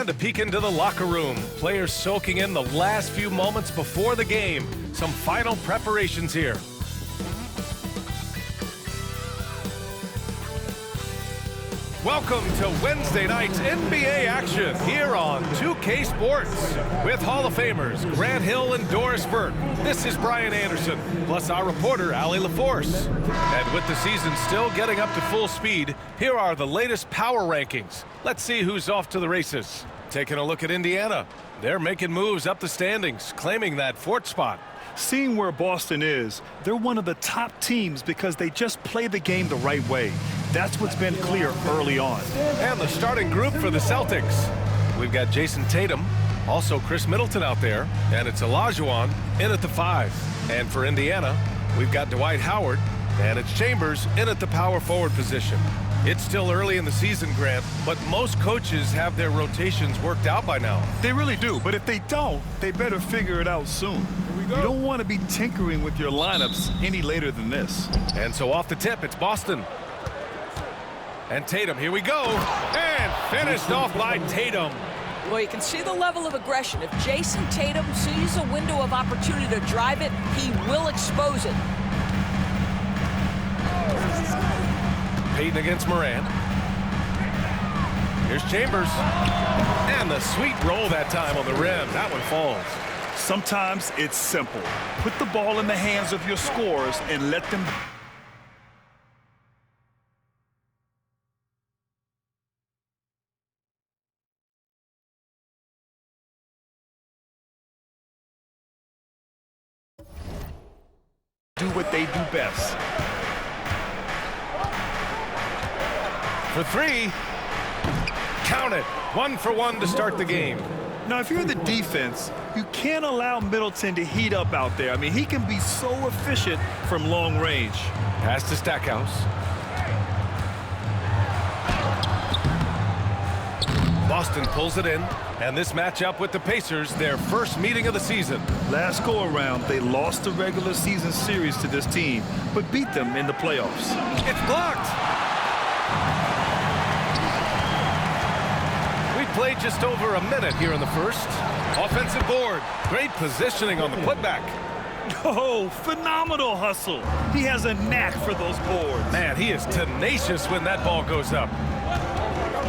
And a peek into the locker room. Players soaking in the last few moments before the game. Some final preparations here. Welcome to Wednesday night's NBA action here on 2K Sports with Hall of Famers Grant Hill and Doris Burke. This is Brian Anderson, plus our reporter, Allie LaForce. And with the season still getting up to full speed, here are the latest power rankings. Let's see who's off to the races. Taking a look at Indiana. They're making moves up the standings, claiming that fourth spot. Seeing where Boston is, they're one of the top teams because they just play the game the right way. That's what's been clear early on. And the starting group for the Celtics. We've got Jason Tatum, also Chris Middleton out there, and it's Olajuwon in at the 5. And for Indiana, we've got Dwight Howard, and it's Chambers in at the power forward position. It's still early in the season, Grant, but most coaches have their rotations worked out by now. They really do, but if they don't, they better figure it out soon. You don't want to be tinkering with your lineups any later than this. And so off the tip, it's Boston. And Tatum, here we go. And finished off by Tatum. Well, you can see the level of aggression. If Jason Tatum sees a window of opportunity to drive it, he will expose it. Payton against Morant. Here's Chambers. And the sweet roll that time on the rim. That one falls. Sometimes it's simple. Put the ball in the hands of your scorers and let them... do what they do best. For 3. Count it. 1 for 1 to start the game. Now, if you're the defense, you can't allow Middleton to heat up out there. I mean, he can be so efficient from long range. Pass to Stackhouse. Boston pulls it in, and this matchup with the Pacers, their first meeting of the season. Last go-around, they lost the regular season series to this team, but beat them in the playoffs. It's blocked. We played just over a minute here in the first. Offensive board. Great positioning on the putback. Oh, phenomenal hustle. He has a knack for those boards. Man, he is tenacious when that ball goes up.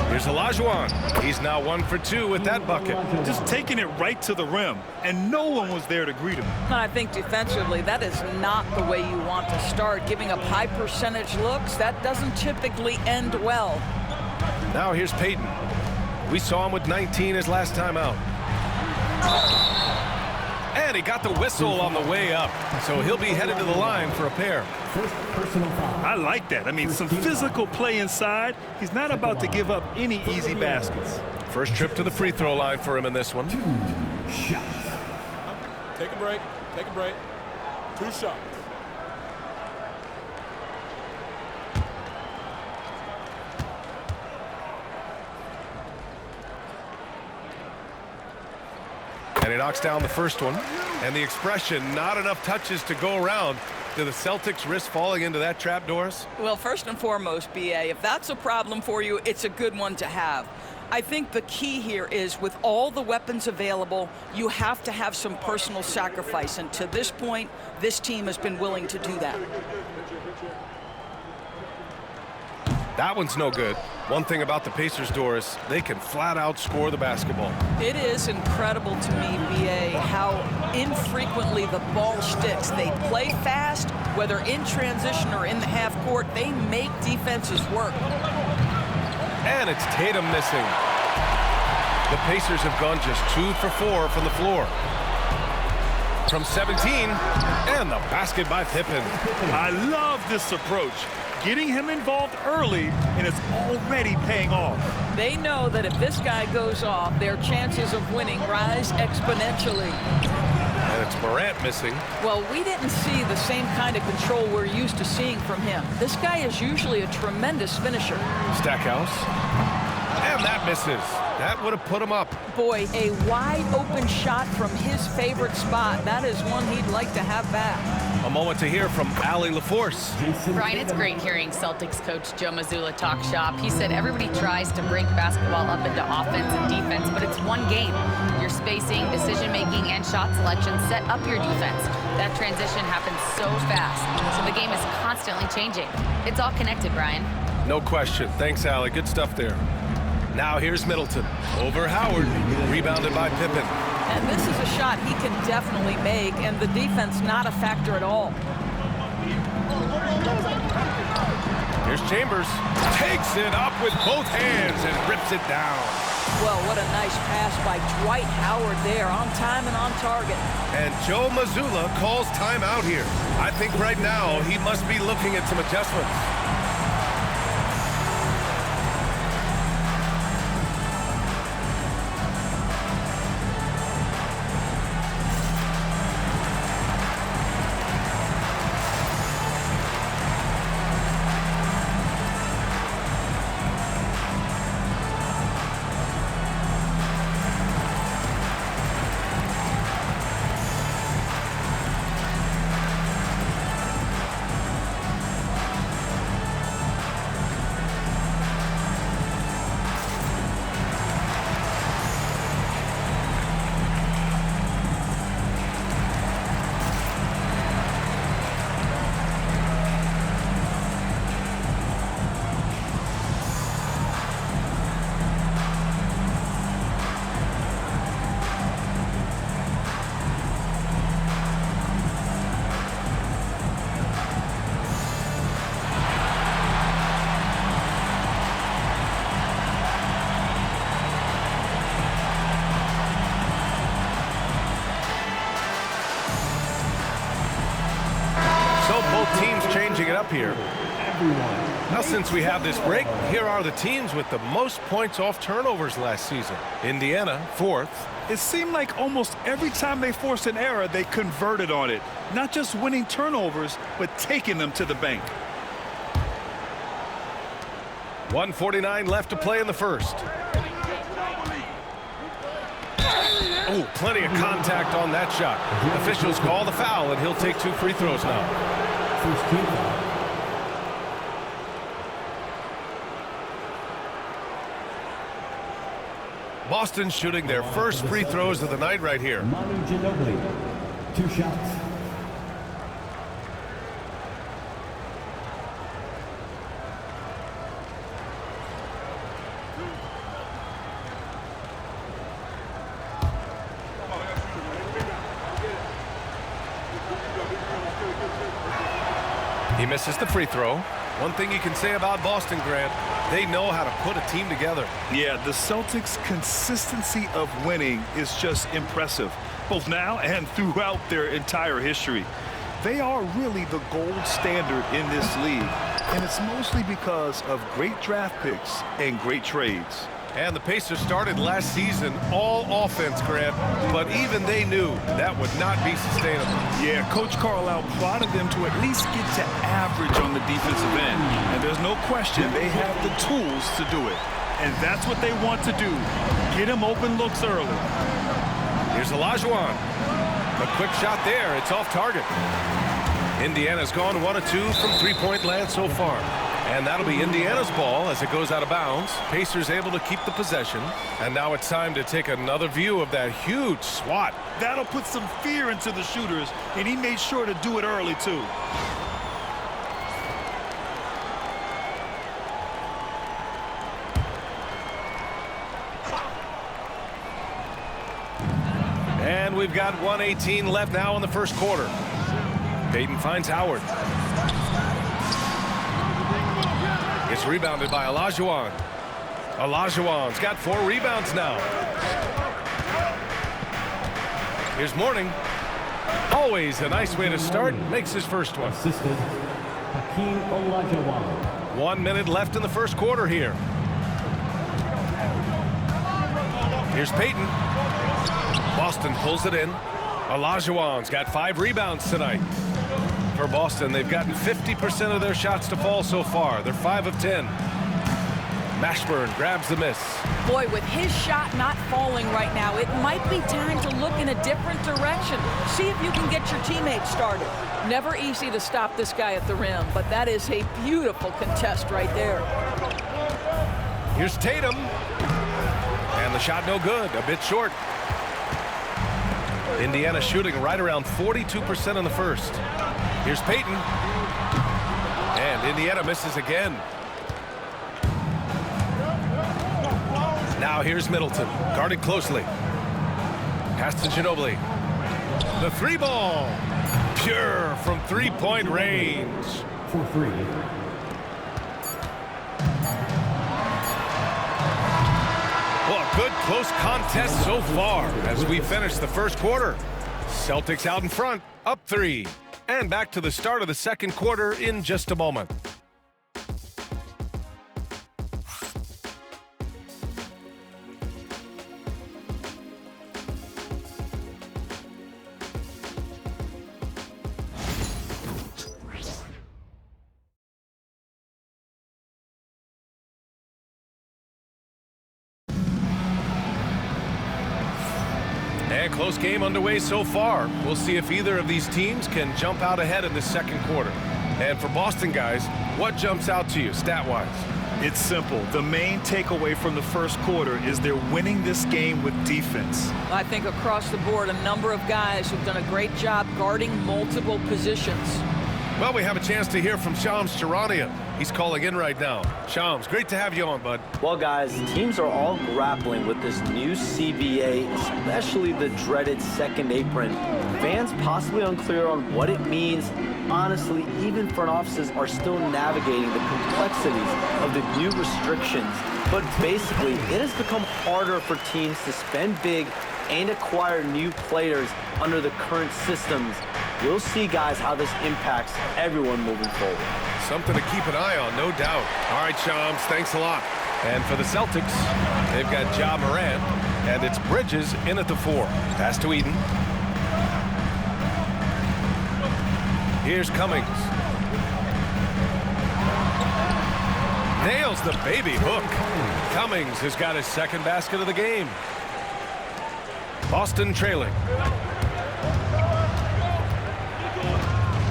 Here's Olajuwon. He's now 1 for 2 with that bucket. Just taking it right to the rim, and no one was there to greet him. I think defensively, that is not the way you want to start. Giving up high percentage looks, that doesn't typically end well. Now here's Payton. We saw him with 19 his last time out. And he got the whistle on the way up, so he'll be headed to the line for a pair. I like that. I mean, some physical play inside. He's not about to give up any easy baskets. First trip to the free throw line for him in this one. 2 shots. Take a break. Take a break. 2 shots. And he knocks down the first one. And the expression, not enough touches to go around. Do the Celtics risk falling into that trap, Doris? Well, first and foremost, B.A., if that's a problem for you, it's a good one to have. I think the key here is with all the weapons available, you have to have some personal sacrifice. And to this point, this team has been willing to do that. That one's no good. One thing about the Pacers, Doris, they can flat out score the basketball. It is incredible to me, B.A., how infrequently the ball sticks. They play fast, whether in transition or in the half court. They make defenses work. And it's Tatum missing. The Pacers have gone just 2 for 4 from the floor. From 17, and the basket by Pippen. I love this approach. Getting him involved early, and it's already paying off. They know that if this guy goes off, their chances of winning rise exponentially. And it's Morant missing. Well, we didn't see the same kind of control we're used to seeing from him. This guy is usually a tremendous finisher. Stackhouse. And that misses. That would have put him up. Boy, a wide open shot from his favorite spot. That is one he'd like to have back. A moment to hear from Allie LaForce. Brian, it's great hearing Celtics coach Joe Mazzulla talk shop. He said everybody tries to break basketball up into offense and defense, but it's one game. Your spacing, decision-making, and shot selection set up your defense. That transition happens so fast, so the game is constantly changing. It's all connected, Brian. No question. Thanks, Allie. Good stuff there. Now here's Middleton. Over Howard. Rebounded by Pippen. And this is a shot he can definitely make, and the defense not a factor at all. Here's Chambers. Takes it up with both hands and rips it down. Well, what a nice pass by Dwight Howard there, on time and on target. And Joe Mazzulla calls timeout here. I think right now he must be looking at some adjustments. Teams changing it up here. Now, since we have this break, here are the teams with the most points off turnovers last season. Indiana, 4th. It seemed like almost every time they forced an error, they converted on it. Not just winning turnovers, but taking them to the bank. 1:49 left to play in the first. Oh, plenty of contact on that shot. Officials call the foul, and he'll take 2 free throws now. Boston shooting their first free throws of the night right here. Manu Ginobili, 2 shots. He misses the free throw. One thing you can say about Boston, Grant, they know how to put a team together. Yeah, the Celtics' consistency of winning is just impressive, both now and throughout their entire history. They are really the gold standard in this league, and it's mostly because of great draft picks and great trades. And the Pacers started last season all offense, Grant, but even they knew that would not be sustainable. Yeah, Coach Carlisle prodded them to at least get to average on the defensive end. And there's no question they have the tools to do it. And that's what they want to do. Get him open looks early. Here's Olajuwon. A quick shot there. It's off target. Indiana's gone 1 of 2 from three-point land so far. And that'll be Indiana's ball as it goes out of bounds. Pacers able to keep the possession. And now it's time to take another view of that huge swat. That'll put some fear into the shooters, and he made sure to do it early, too. And we've got 1:18 left now in the first quarter. Payton finds Howard. It's rebounded by Olajuwon. Olajuwon's got 4 rebounds now. Here's Mourning. Always a nice way to start. Makes his first one. Assisted Hakeem Olajuwon. 1 minute left in the first quarter here. Here's Payton. Boston pulls it in. Olajuwon's got 5 rebounds tonight. For Boston, they've gotten 50% of their shots to fall so far. They're 5 of 10. Mashburn grabs the miss. Boy, with his shot not falling right now, it might be time to look in a different direction. See if you can get your teammates started. Never easy to stop this guy at the rim, but that is a beautiful contest right there. Here's Tatum. And the shot no good, a bit short. Indiana shooting right around 42% in the first. Here's Payton. And Indiana misses again. Now here's Middleton, guarded closely. Pass to Ginobili. The three ball. Pure from three-point range. For three. Well, a good close contest so far as we finish the first quarter. Celtics out in front, up 3. And back to the start of the second quarter in just a moment. And close game underway so far. We'll see if either of these teams can jump out ahead in the second quarter. And for Boston guys, what jumps out to you stat-wise? It's simple. The main takeaway from the first quarter is they're winning this game with defense. I think across the board, a number of guys who've done a great job guarding multiple positions. Well, we have a chance to hear from Shams Charania. He's calling in right now. Shams, great to have you on, bud. Well, guys, teams are all grappling with this new CBA, especially the dreaded second apron. Fans possibly unclear on what it means. Honestly, even front offices are still navigating the complexities of the new restrictions. But basically, it has become harder for teams to spend big and acquire new players under the current systems. We'll see, guys, how this impacts everyone moving forward. Something to keep an eye on, no doubt. All right, Shams, thanks a lot. And for the Celtics, they've got Ja Morant, and it's Bridges in at the 4. Pass to Eden. Here's Cummings. Nails the baby hook. Cummings has got his second basket of the game. Boston trailing.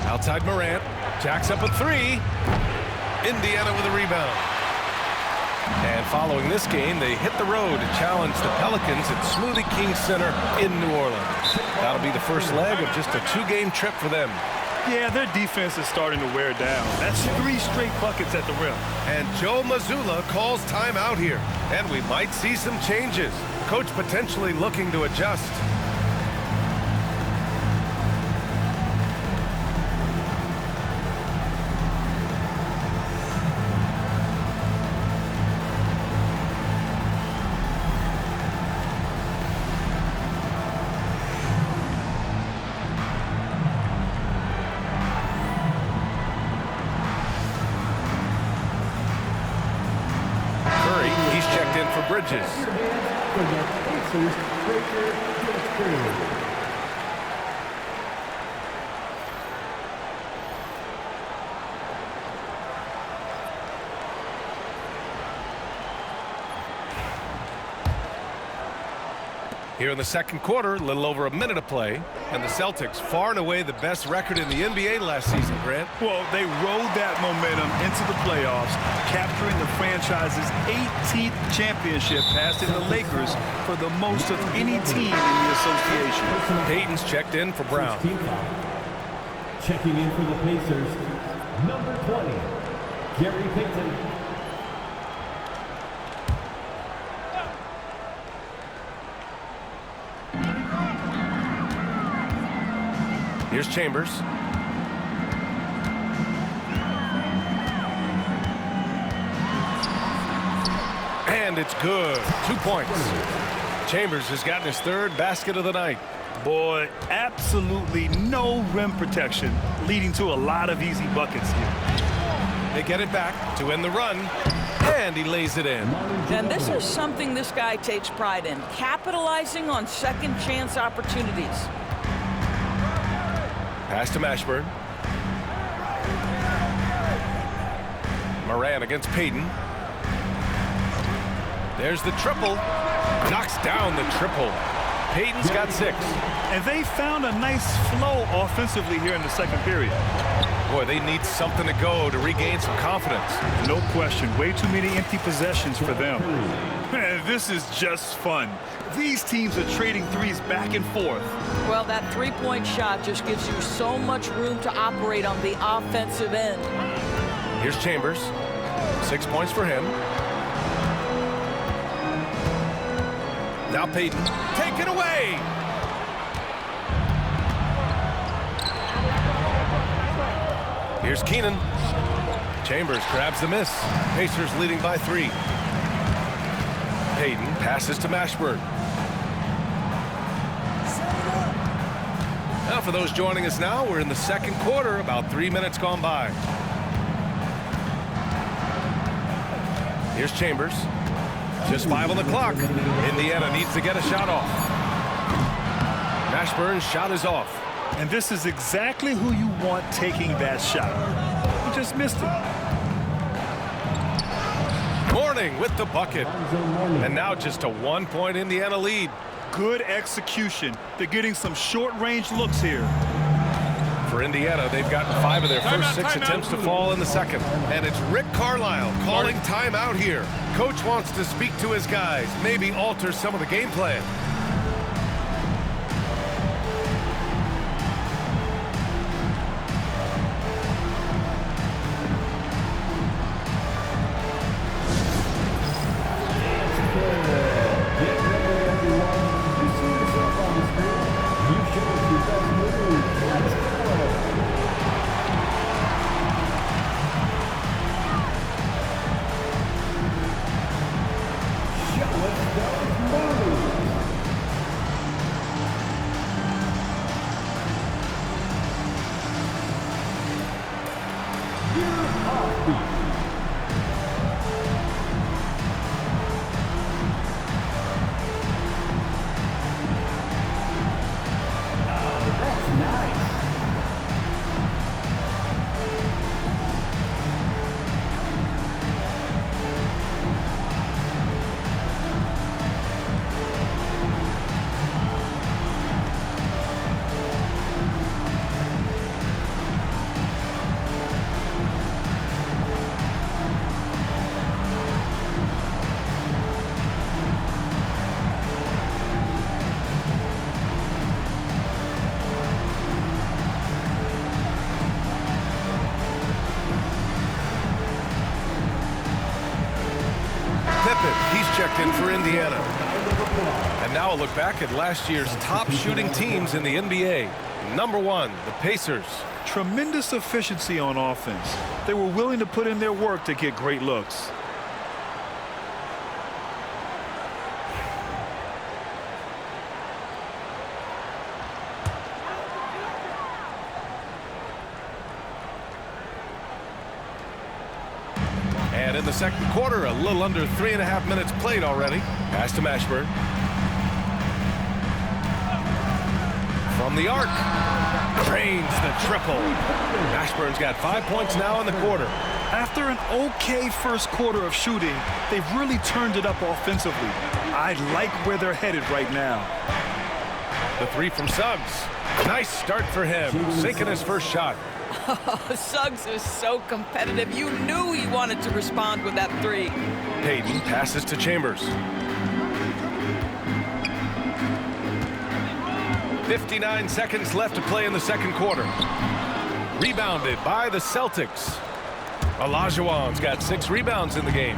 Outside Morant. Jacks up a 3. Indiana with a rebound. And following this game, they hit the road to challenge the Pelicans at Smoothie King Center in New Orleans. That'll be the first leg of just a 2-game trip for them. Yeah, their defense is starting to wear down. That's 3 straight buckets at the rim. And Joe Mazzulla calls timeout here. And we might see some changes. Coach potentially looking to adjust. Bridges. Here in the second quarter, a little over a minute of play, and the Celtics far and away the best record in the NBA last season, Grant. Well, they rode that momentum into the playoffs, capturing the franchise's 18th championship, passing the Lakers for the most of any team in the association. Payton's checked in for Brown. Checking in for the Pacers, number 20, Gary Payton. Here's Chambers. And it's good. 2 points. Chambers has gotten his third basket of the night. Boy, absolutely no rim protection, leading to a lot of easy buckets here. They get it back to end the run, and he lays it in. And this is something this guy takes pride in, capitalizing on second chance opportunities. Pass to Mashburn. Morant against Payton. There's the triple. Knocks down the triple. Payton's got 6. And they found a nice flow offensively here in the second period. Boy, they need something to go to regain some confidence. No question. Way too many empty possessions for them. Man, this is just fun. These teams are trading threes back and forth. Well, that three-point shot just gives you so much room to operate on the offensive end. Here's Chambers. 6 points for him. Now Payton. Take it away! Here's Keenan. Chambers grabs the miss. Pacers leading by 3. Payton passes to Mashburn. Now for those joining us now, we're in the second quarter, about 3 minutes gone by. Here's Chambers. Just 5 on the clock. Indiana needs to get a shot off. Mashburn's shot is off. And this is exactly who you want taking that shot. He just missed it. Mourning with the bucket. And now just a 1-point Indiana lead. Good execution. They're getting some short-range looks here. For Indiana, they've gotten 5 of their first 6 attempts to fall in the second. And it's Rick Carlisle calling timeout here. Coach wants to speak to his guys, maybe alter some of the game plan. He's checked in for Indiana. And now a look back at last year's top shooting teams in the NBA. Number 1, the Pacers. Tremendous efficiency on offense. They were willing to put in their work to get great looks. And in the second quarter, a little under 3.5 minutes played already. Pass to Mashburn. From the arc. Drains the triple. Mashburn's got 5 points now in the quarter. After an okay first quarter of shooting, they've really turned it up offensively. I like where they're headed right now. The 3 from Suggs. Nice start for him. Sinking his first shot. Suggs is so competitive. You knew he wanted to respond with that 3. Payton passes to Chambers. 59 seconds left to play in the second quarter. Rebounded by the Celtics. Olajuwon's got 6 rebounds in the game.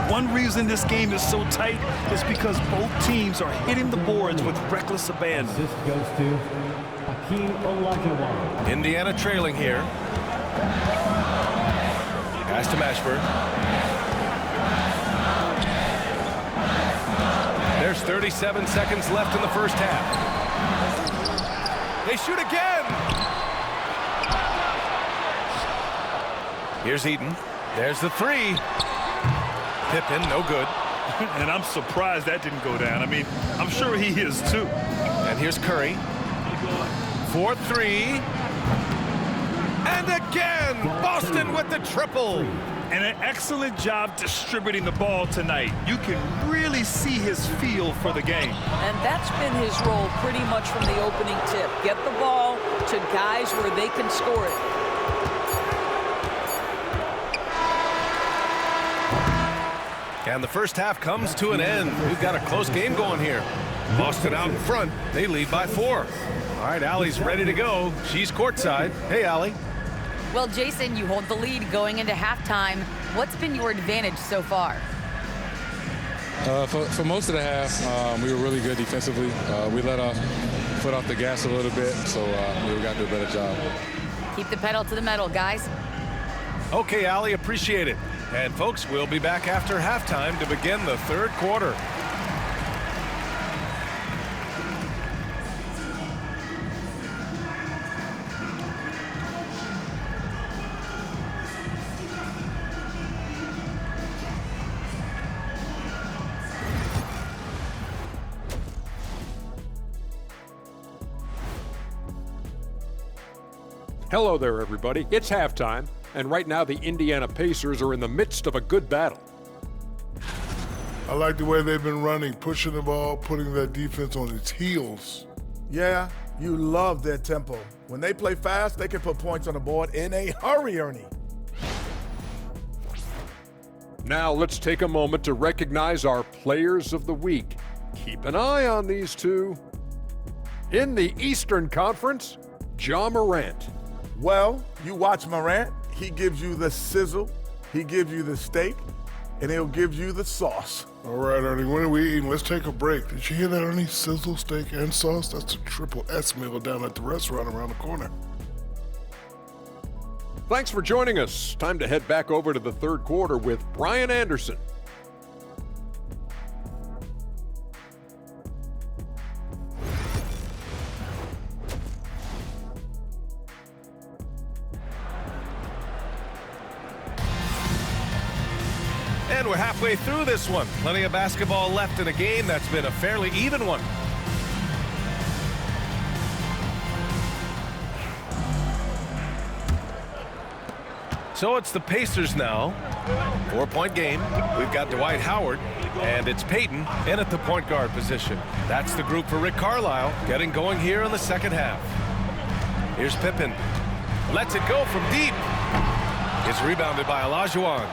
One reason this game is so tight is because both teams are hitting the boards with reckless abandon. This goes to Olajuwon. Indiana trailing here. Pass to Mashburn. There's 37 seconds left in the first half. They shoot again. Here's Eden. There's the 3. Pippen, no good. And I'm surprised that didn't go down. I mean, I'm sure he is too. And here's Curry. 4-3. And again, Boston with the triple. And an excellent job distributing the ball tonight. You can really see his feel for the game. And that's been his role pretty much from the opening tip. Get the ball to guys where they can score it. And the first half comes to an end. We've got a close game going here. Boston out in front. They lead by 4. All right, Allie's ready to go. She's courtside. Hey, Allie. Well, Jason, you hold the lead going into halftime. What's been your advantage so far? For most of the half, we were really good defensively. We let our foot off the gas a little bit, so we got to do a better job. Keep the pedal to the metal, guys. Okay, Allie, appreciate it. And folks, we'll be back after halftime to begin the third quarter. Hello there, everybody. It's halftime, and right now the Indiana Pacers are in the midst of a good battle. I like the way they've been running, pushing the ball, putting that defense on its heels. Yeah, you love their tempo. When they play fast, they can put points on the board in a hurry, Ernie. Now let's take a moment to recognize our Players of the Week. Keep an eye on these two. In the Eastern Conference, Ja Morant. Well, you watch Morant, he gives you the sizzle, he gives you the steak, and he'll give you the sauce. All right, Ernie, when are we eating? Let's take a break. Did you hear that, Ernie? Sizzle, steak, and sauce? That's a triple S meal down at the restaurant around the corner. Thanks for joining us. Time to head back over to the third quarter with Brian Anderson. And we're halfway through this one. Plenty of basketball left in a game that's been a fairly even one. So it's the Pacers now. 4-point game. We've got Dwight Howard, and it's Peyton in at the point guard position. That's the group for Rick Carlisle getting going here in the second half. Here's Pippen. Lets it go from deep. It's rebounded by Olajuwon.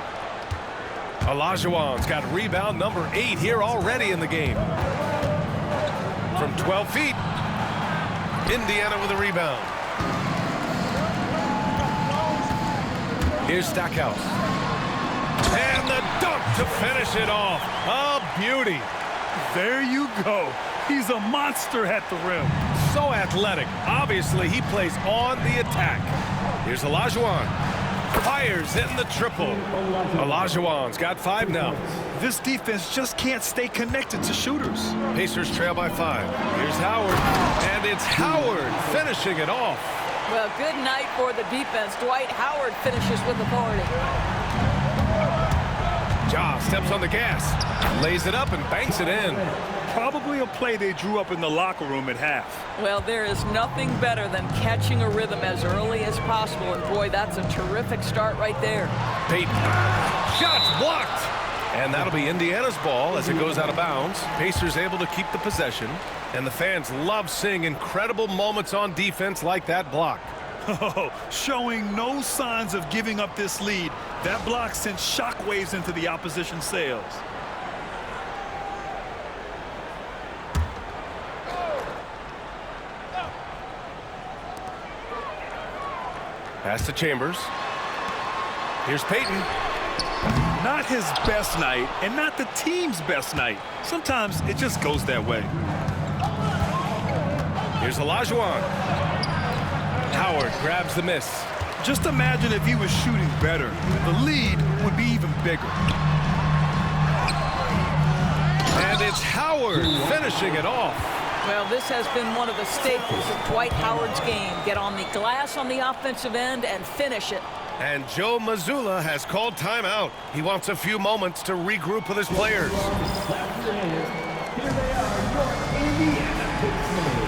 Olajuwon's got rebound number 8 here already in the game. From 12 feet, Indiana with a rebound. Here's Stackhouse. And the dunk to finish it off. A beauty. There you go. He's a monster at the rim. So athletic. Obviously, he plays on the attack. Here's Olajuwon. Fires in the triple. Olajuwon's got 5 now. This defense just can't stay connected to shooters. Pacers trail by 5. Here's Howard. And it's Howard finishing it off. Well, good night for the defense. Dwight Howard finishes with authority. Ja steps on the gas, lays it up and banks it in. Probably a play they drew up in the locker room at half. Well, there is nothing better than catching a rhythm as early as possible, and boy, that's a terrific start right there. Peyton. Shots blocked. And that'll be Indiana's ball as it goes out of bounds. Pacers able to keep the possession, and the fans love seeing incredible moments on defense like that block. Oh, showing no signs of giving up this lead. That block sent shockwaves into the opposition sails. Pass to Chambers. Here's Peyton. Not his best night, and not the team's best night. Sometimes it just goes that way. Here's Olajuwon. Howard grabs the miss. Just imagine if he was shooting better. The lead would be even bigger. And it's Howard finishing it off. Well, this has been one of the staples of Dwight Howard's game. Get on the glass on the offensive end and finish it. And Joe Mazzulla has called timeout. He wants a few moments to regroup with his players. Here they are, your Indiana Pacers.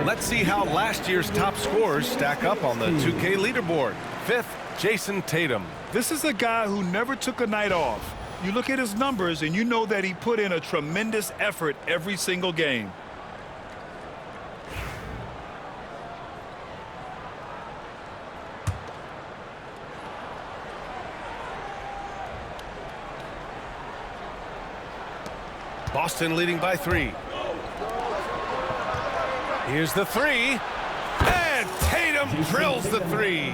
Let's see how last year's top scorers stack up on the 2K leaderboard. 5th, Jason Tatum. This is a guy who never took a night off. You look at his numbers and you know that he put in a tremendous effort every single game. Boston leading by 3. Here's the 3. And Tatum drills the 3.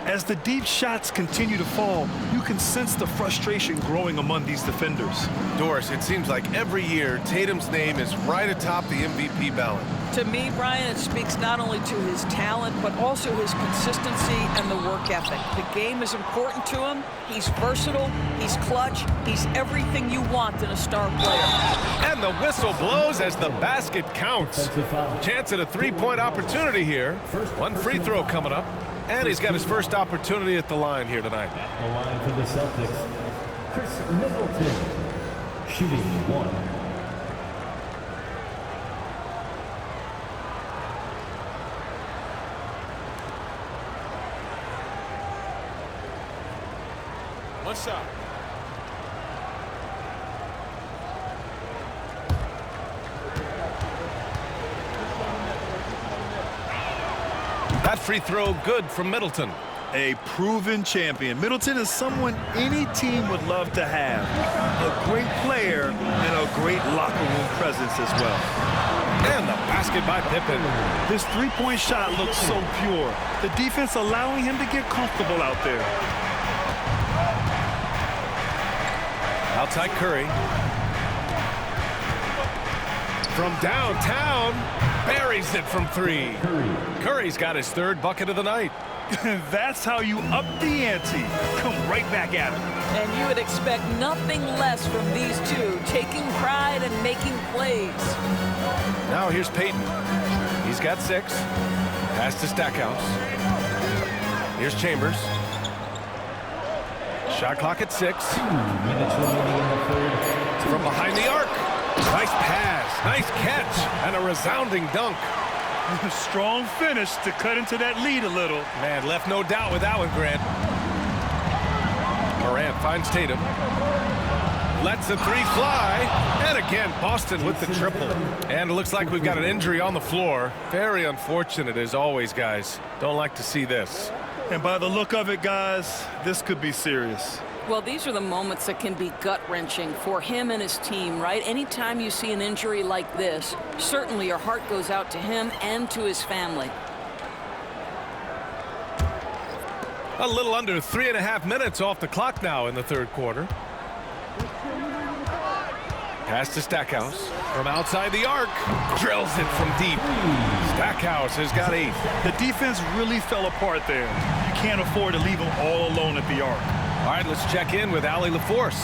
As the deep shots continue to fall, you can sense the frustration growing among these defenders. Doris, it seems like every year Tatum's name is right atop the MVP ballot. To me, Brian, it speaks not only to his talent, but also his consistency and the work ethic. The game is important to him. He's versatile. He's clutch. He's everything you want in a star player. And the whistle blows as the basket counts. Chance at a three-point opportunity here. One free throw coming up. And he's got his first opportunity at the line here tonight. The line for the Celtics, Chris Middleton, shooting 1. One shot. That free throw good from Middleton. A proven champion. Middleton is someone any team would love to have. A great player and a great locker room presence as well. And the basket by Pippen. This three-point shot looks so pure. The defense allowing him to get comfortable out there. Outside Curry. From downtown, buries it from 3. Curry's got his 3rd bucket of the night. That's how you up the ante. Come right back at him. And you would expect nothing less from these two, taking pride and making plays. Now here's Peyton. He's got 6. Pass to Stackhouse. Here's Chambers. Shot clock at 6. 2 minutes remaining in the third. From behind the arc. Nice pass, nice catch, and a resounding dunk. Strong finish to cut into that lead a little. Man, left no doubt with that one, Grant. Morant finds Tatum. Lets the 3 fly. And again, Boston with the triple. And it looks like we've got an injury on the floor. Very unfortunate as always, guys. Don't like to see this. And by the look of it, guys, this could be serious. Well, these are the moments that can be gut-wrenching for him and his team, right? Anytime you see an injury like this, certainly your heart goes out to him and to his family. A little under 3.5 minutes off the clock now in the 3rd quarter. Pass to Stackhouse. From outside the arc. Drills it from deep. Stackhouse has got 8. The defense really fell apart there. You can't afford to leave them all alone at the arc. All right, let's check in with Allie LaForce.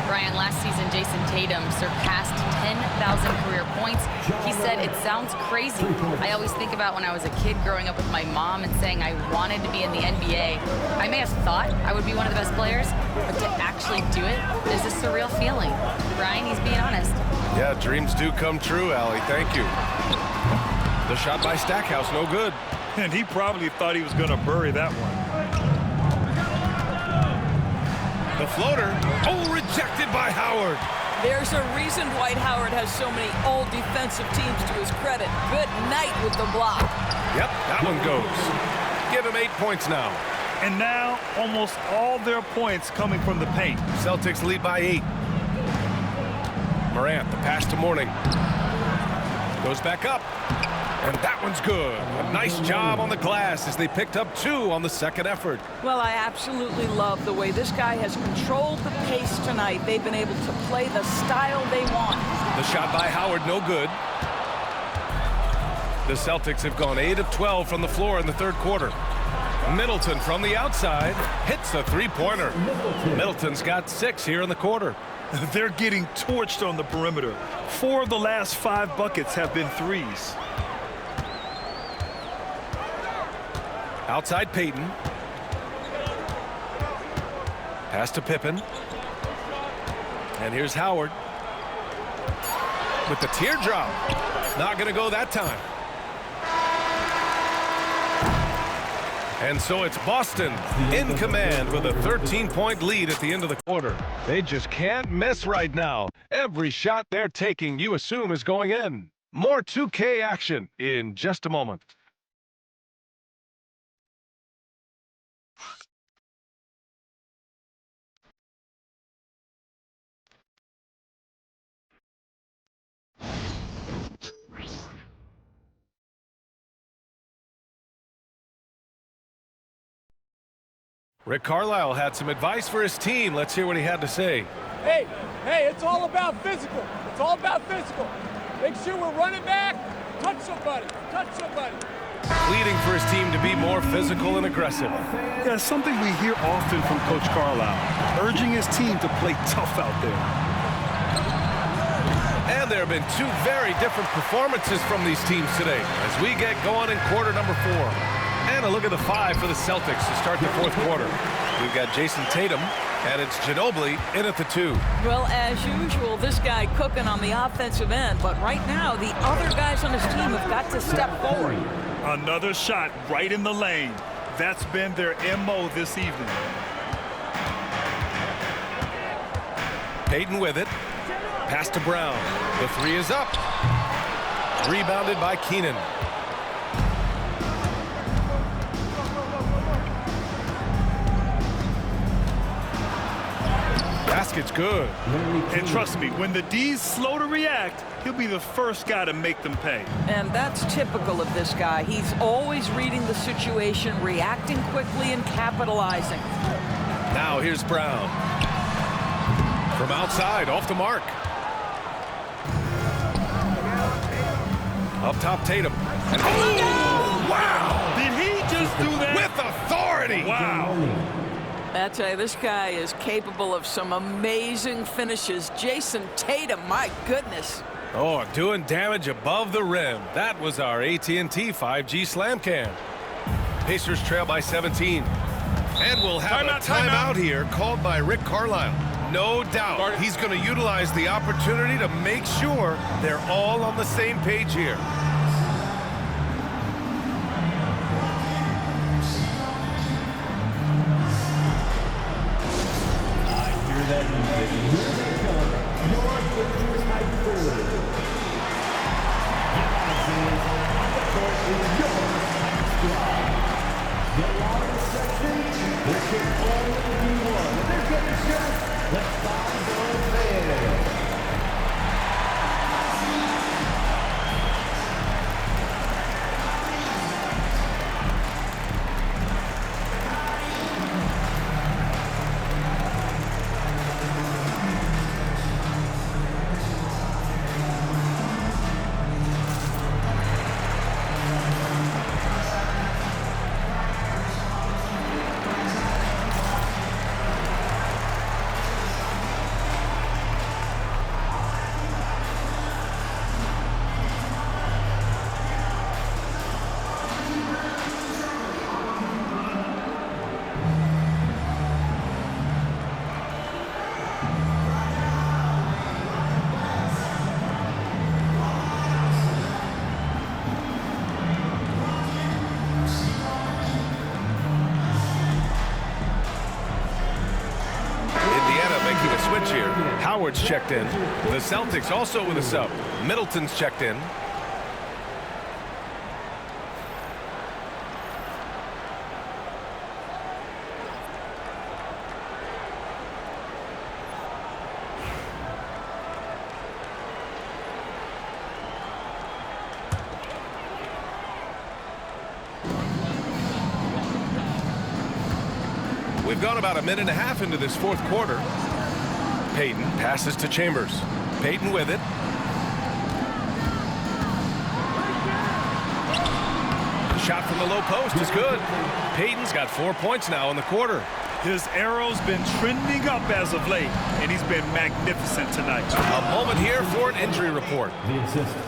Brian, last season, Jason Tatum surpassed 10,000 career points. He said, it sounds crazy. I always think about when I was a kid growing up with my mom and saying I wanted to be in the NBA. I may have thought I would be one of the best players, but to actually do it is a surreal feeling. Brian, he's being honest. Yeah, dreams do come true, Allie. Thank you. The shot by Stackhouse, no good. And he probably thought he was going to bury that one. The floater, rejected by Howard. There's a reason Dwight Howard has so many all-defensive teams to his credit. Good night with the block. Yep, that one goes. Give him 8 points now. And now, almost all their points coming from the paint. Celtics lead by 8. Morant, the pass to Mourning. Goes back up. And that one's good. A nice job on the glass as they picked up 2 on the 2nd effort. Well, I absolutely love the way this guy has controlled the pace tonight. They've been able to play the style they want. The shot by Howard, no good. The Celtics have gone 8 of 12 from the floor in the 3rd quarter. Middleton from the outside hits a 3-pointer. Middleton's got 6 here in the quarter. They're getting torched on the perimeter. 4 of the last 5 buckets have been threes. Outside Peyton. Pass to Pippen. And here's Howard with the teardrop. Not going to go that time. And so it's Boston in command with a 13-point lead at the end of the quarter. They just can't miss right now. Every shot they're taking, you assume, is going in. More 2K action in just a moment. Rick Carlisle had some advice for his team. Let's hear what he had to say. Hey, it's all about physical. It's all about physical. Make sure we're running back. Touch somebody. Pleading for his team to be more physical and aggressive. Yeah, something we hear often from Coach Carlisle, urging his team to play tough out there. And there have been two very different performances from these teams today as we get going in quarter number 4. And a look at the 5 for the Celtics to start the fourth quarter. We've got Jason Tatum, and it's Ginobili in at the 2. Well, as usual, this guy cooking on the offensive end, but right now the other guys on his team have got to step forward. Another shot right in the lane. That's been their MO this evening. Payton with it. Pass to Brown. The 3 is up. Rebounded by Keenan. Basket's good. And trust me, when the D's slow to react, he'll be the first guy to make them pay. And that's typical of this guy. He's always reading the situation, reacting quickly, and capitalizing. Now here's Brown. From outside, off the mark. Up top, Tatum. And oh, wow! Did he just do that? With authority! Wow! I tell you, this guy is capable of some amazing finishes. Jason Tatum, my goodness. Oh, doing damage above the rim. That was our AT&T 5G Slam Cam. Pacers trail by 17. And we'll have a timeout here called by Rick Carlisle. No doubt he's going to utilize the opportunity to make sure they're all on the same page here. That music. Here they come. Your Sixers high school. On the court is your squad. The large section, there can only be one. If they're getting shots, let's find those there. Howard's checked in. The Celtics also with a sub. Middleton's checked in. We've gone about a minute and a half into this fourth quarter. Payton passes to Chambers. Payton with it. Shot from the low post is good. Payton's got 4 points now in the quarter. His arrow's been trending up as of late, and he's been magnificent tonight. A moment here for an injury report.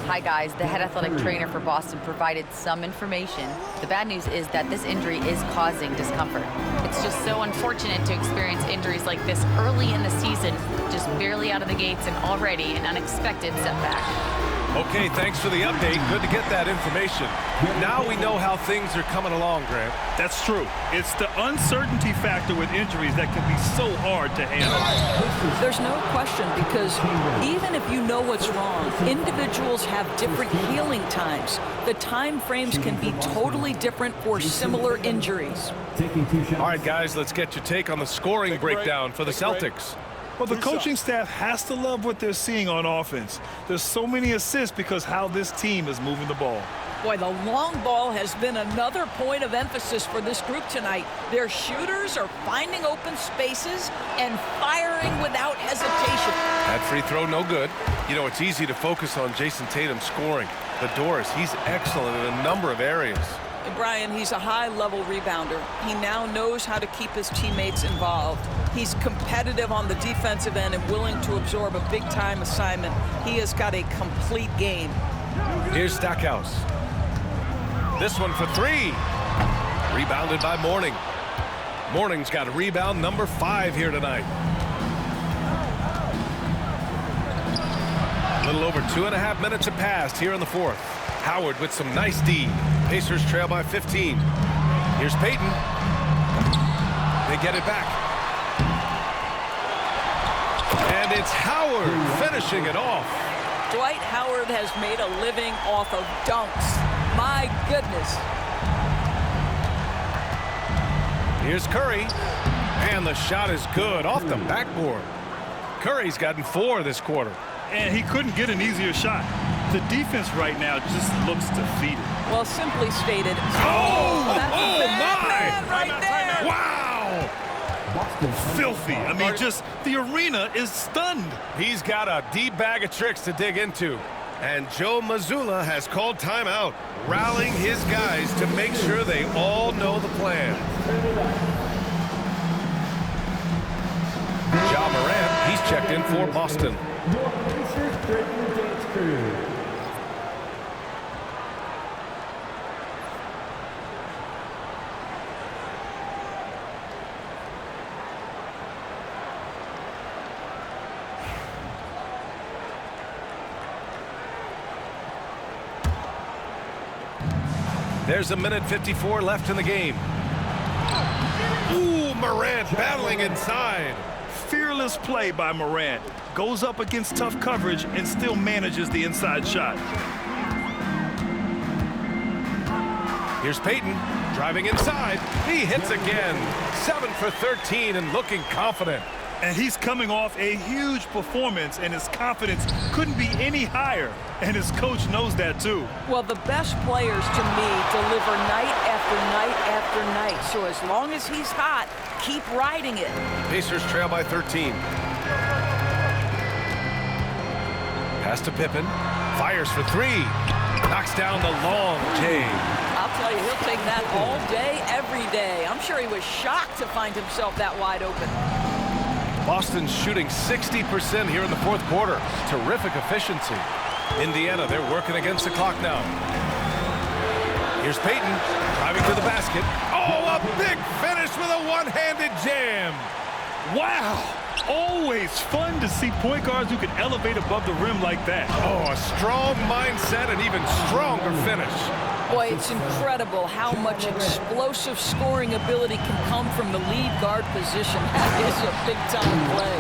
Hi, guys. The head athletic trainer for Boston provided some information. The bad news is that this injury is causing discomfort. It's just so unfortunate to experience injuries like this early in the season, just barely out of the gates and already an unexpected setback. Okay, thanks for the update. Good to get that information. Now we know how things are coming along, Grant. That's true. It's the uncertainty factor with injuries that can be so hard to handle. There's no question, because even if you know what's wrong, individuals have different healing times. The time frames can be totally different for similar injuries. All right, guys, let's get your take on the scoring breakdown for the Celtics. Well, the coaching staff has to love what they're seeing on offense. There's so many assists because how this team is moving the ball. Boy, the long ball has been another point of emphasis for this group tonight. Their shooters are finding open spaces and firing without hesitation. That free throw, no good. You know, it's easy to focus on Jason Tatum scoring. But Doris, he's excellent in a number of areas. Brian, he's a high-level rebounder. He now knows how to keep his teammates involved. He's competitive on the defensive end and willing to absorb a big-time assignment. He has got a complete game. Here's Stackhouse. This one for three. Rebounded by Mourning. Mourning's got a rebound number 5 here tonight. A little over 2.5 minutes have passed here in the fourth. Howard with some nice D. Pacers trail by 15. Here's Payton. They get it back. And it's Howard finishing it off. Dwight Howard has made a living off of dunks. My goodness. Here's Curry. And the shot is good off the backboard. Curry's gotten 4 this quarter. And he couldn't get an easier shot. The defense right now just looks defeated. Well, simply stated. That's a bad my! man right there. Wow! Filthy. I mean, just the arena is stunned. He's got a deep bag of tricks to dig into. And Joe Mazzulla has called timeout, rallying his guys to make sure they all know the plan. Ja Morant, he's checked in for Boston. There's a minute 54 left in the game. Ooh, Morant battling inside. Fearless play by Morant. Goes up against tough coverage and still manages the inside shot. Here's Payton driving inside. He hits again. 7 for 13 and looking confident. And he's coming off a huge performance, and his confidence couldn't be any higher. And his coach knows that, too. Well, the best players, to me, deliver night after night after night. So as long as he's hot, keep riding it. Pacers trail by 13. Pass to Pippen. Fires for 3. Knocks down the long J. I'll tell you, he'll take that all day, every day. I'm sure he was shocked to find himself that wide open. Boston's shooting 60% here in the fourth quarter. Terrific efficiency. Indiana, they're working against the clock now. Here's Payton driving to the basket. Oh, a big finish with a one-handed jam. Wow. Always fun to see point guards who can elevate above the rim like that. Oh, a strong mindset and even stronger finish. Boy, it's incredible how much explosive scoring ability can come from the lead guard position. That is a big-time play.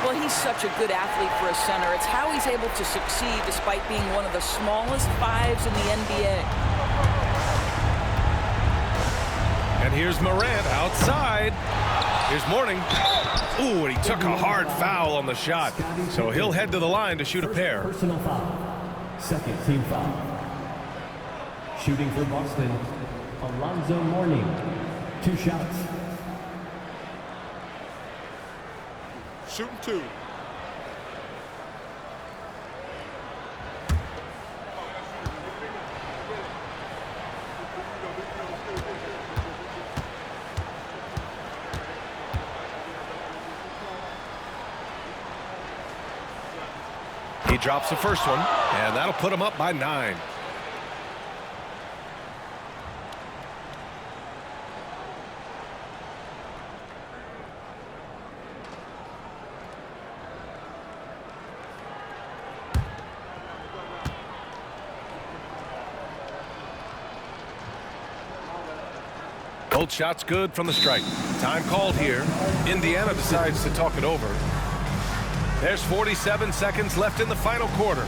Well, he's such a good athlete for a center. It's how he's able to succeed despite being one of the smallest 5s in the NBA. And here's Morant outside. Here's Mourning. Ooh, and he took a hard foul on the shot. So he'll head to the line to shoot a pair. Personal foul. Second team foul. Shooting for Boston, Alonzo Mourning. 2 shots. Shooting 2. He drops the first one, and that'll put him up by 9. Both shots good from the strike. Time called here. Indiana decides to talk it over. There's 47 seconds left in the final quarter.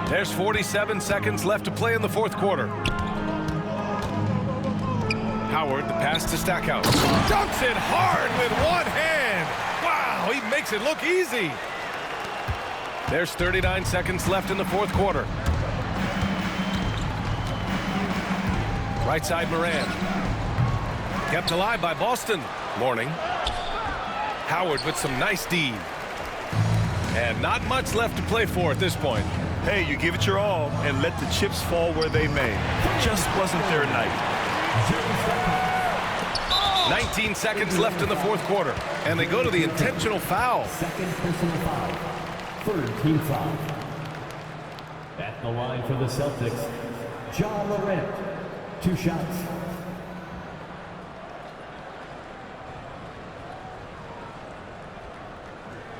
There's 47 seconds left to play in the fourth quarter. Howard, the pass to Stackhouse. Dunks it hard with one hand. Wow, he makes it look easy. There's 39 seconds left in the fourth quarter. Right side Moran. Kept alive by Boston. Mourning. Howard with some nice D. And not much left to play for at this point. Hey, you give it your all and let the chips fall where they may. Just wasn't their night. 19 seconds left in the fourth quarter. And they go to the intentional foul. Second personal foul. Third team foul. At the line for the Celtics, John Morant. 2 shots.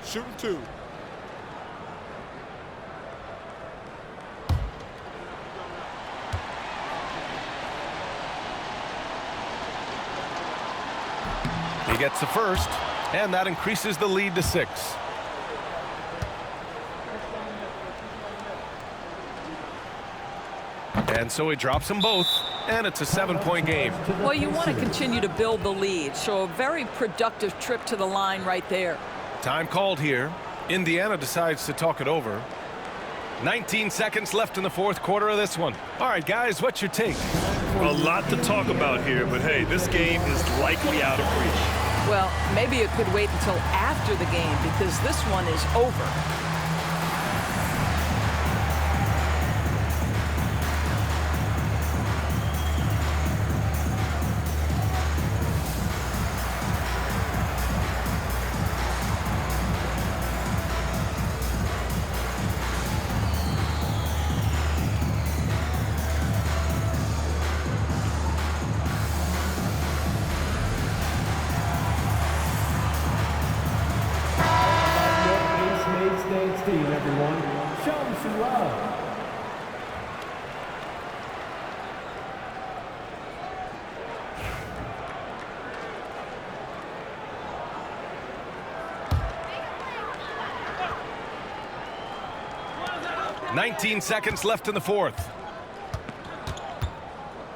Shooting 2. He gets the first, and that increases the lead to 6. And so he drops them both, and it's a 7-point game. Well, you want to continue to build the lead, so a very productive trip to the line right there. Time called here. Indiana decides to talk it over. 19 seconds left in the fourth quarter of this one. All right, guys, what's your take? A lot to talk about here, but hey, this game is likely out of reach. Well, maybe it could wait until after the game because this one is over. Everyone, show them some love. "19 seconds left in the fourth.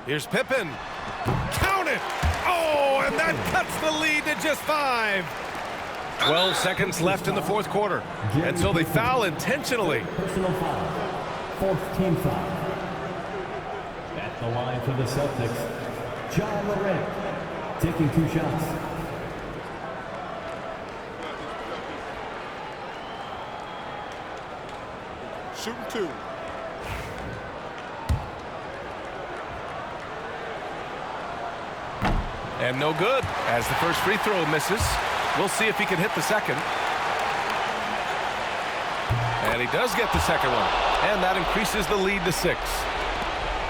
Here's Pippen. Count it! Oh, and that cuts the lead to just 5. 12 seconds left in the fourth quarter. And so they foul intentionally. Personal foul. Fourth team foul. At the line for the Celtics, John Morant taking 2 shots. Shooting 2. And no good as the first free throw misses. We'll see if he can hit the second. And he does get the second one. And that increases the lead to 6.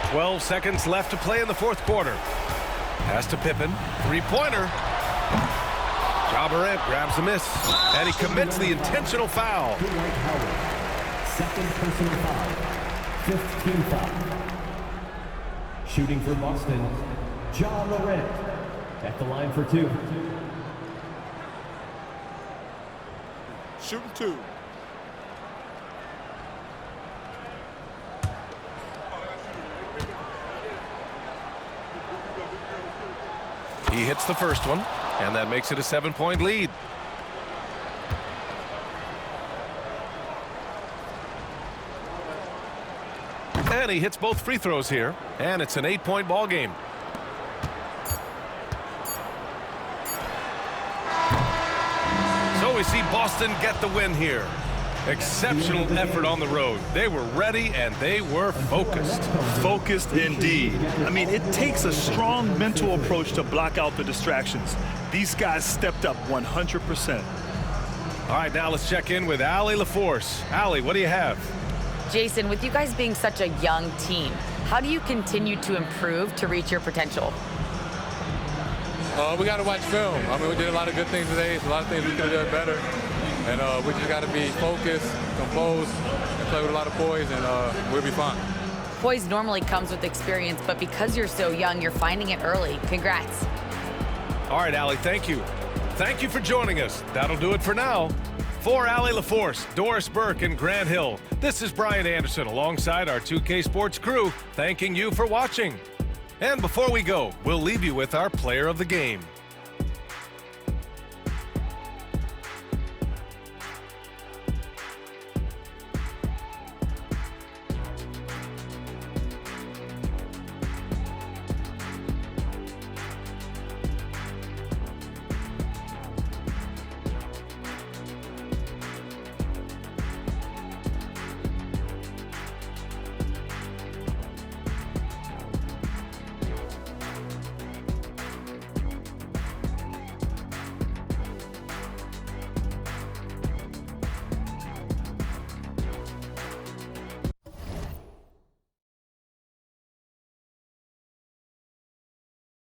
12 seconds left to play in the fourth quarter. Pass to Pippen. 3-pointer. Ja Morant grabs a miss. And he commits the intentional foul. Second personal foul. 5th team foul. Shooting for Boston, Ja Morant. At the line for 2. Shooting 2. He hits the first one, and that makes it a 7-point lead. And he hits both free throws here, and it's an 8-point ball game. So we see Boston get the win here. Exceptional effort on the road. They were ready and they were focused. Focused indeed. I mean, it takes a strong mental approach to block out the distractions. These guys stepped up 100%. All right, now let's check in with Allie LaForce. Allie, what do you have? Jason, with you guys being such a young team, how do you continue to improve to reach your potential? We got to watch film. I mean, we did a lot of good things today. There's a lot of things we could have done better. And we just got to be focused, composed, and play with a lot of poise, and we'll be fine. Poise normally comes with experience, but because you're so young, you're finding it early. Congrats. All right, Allie, thank you. Thank you for joining us. That'll do it for now. For Allie LaForce, Doris Burke, and Grant Hill, this is Brian Anderson alongside our 2K Sports crew, thanking you for watching. And before we go, we'll leave you with our player of the game.